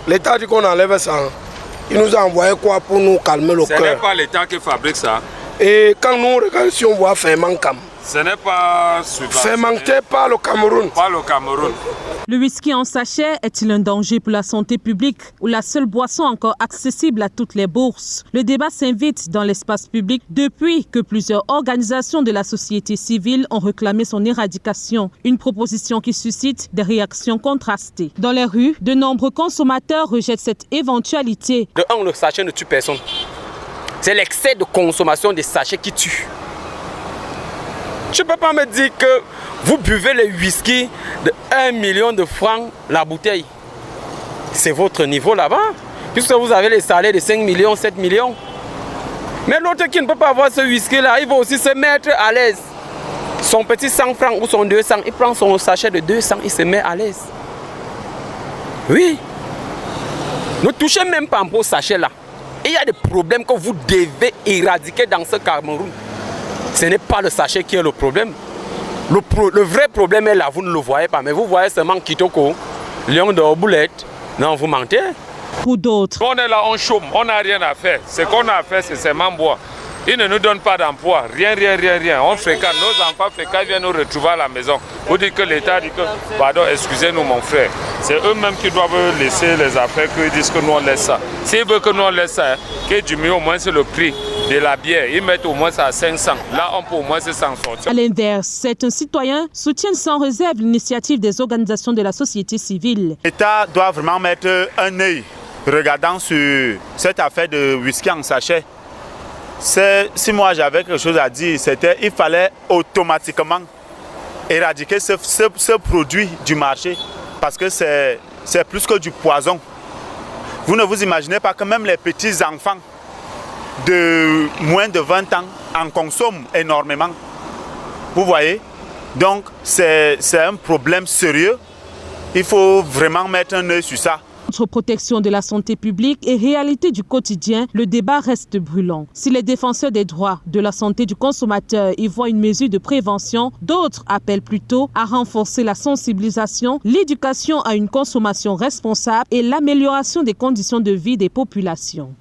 L'État dit qu'on enlève ça. Il nous a envoyé quoi pour nous calmer le cœur? Ce n'est pas l'État qui fabrique ça. Et quand nous regardons, si on voit Fermancam, ce n'est pas fermenté par le Cameroun. Pas le Cameroun. Le whisky en sachet est-il un danger pour la santé publique ou la seule boisson encore accessible à toutes les bourses? Le débat s'invite dans l'espace public depuis que plusieurs organisations de la société civile ont réclamé son éradication. Une proposition qui suscite des réactions contrastées. Dans les rues, de nombreux consommateurs rejettent cette éventualité. De un, le sachet ne tue personne. C'est l'excès de consommation des sachets qui tue. Je ne peux pas me dire que vous buvez le whisky de 1 million de francs la bouteille. C'est votre niveau là-bas. Puisque vous avez les salaires de 5 millions, 7 millions. Mais l'autre qui ne peut pas avoir ce whisky-là, il va aussi se mettre à l'aise. Son petit 100 francs ou son 200, il prend son sachet de 200, il se met à l'aise. Oui. Ne touchez même pas un beau sachet là. Il y a des problèmes que vous devez éradiquer dans ce Cameroun. Ce n'est pas le sachet qui est le problème. Le vrai problème est là, vous ne le voyez pas. Mais vous voyez seulement Kitoko, Lion de Boulette. Non, vous mentez. Pour d'autres. On est là, on chôme, on n'a rien à faire. Ce qu'on a à faire, c'est seulement boire. Ils ne nous donnent pas d'emploi, rien. On fréquente, nos enfants fréquentent, viennent nous retrouver à la maison. Vous dites que l'État dit que, pardon, excusez-nous mon frère, c'est eux-mêmes qui doivent laisser les affaires, qu'ils disent que nous on laisse ça. S'ils veulent que nous on laisse ça, qu'ils diminuent au moins le prix de la bière, ils mettent au moins ça à 500. Là, on peut au moins s'en sortir. À l'inverse, certains citoyens soutiennent sans réserve l'initiative des organisations de la société civile. L'État doit vraiment mettre un œil regardant sur cette affaire de whisky en sachet. Si moi j'avais quelque chose à dire, c'était qu'il fallait automatiquement éradiquer ce produit du marché parce que c'est plus que du poison. Vous ne vous imaginez pas que même les petits enfants de moins de 20 ans en consomment énormément. Vous voyez? Donc c'est un problème sérieux. Il faut vraiment mettre un œil sur ça. Entre protection de la santé publique et réalité du quotidien, le débat reste brûlant. Si les défenseurs des droits de la santé du consommateur y voient une mesure de prévention, d'autres appellent plutôt à renforcer la sensibilisation, l'éducation à une consommation responsable et l'amélioration des conditions de vie des populations.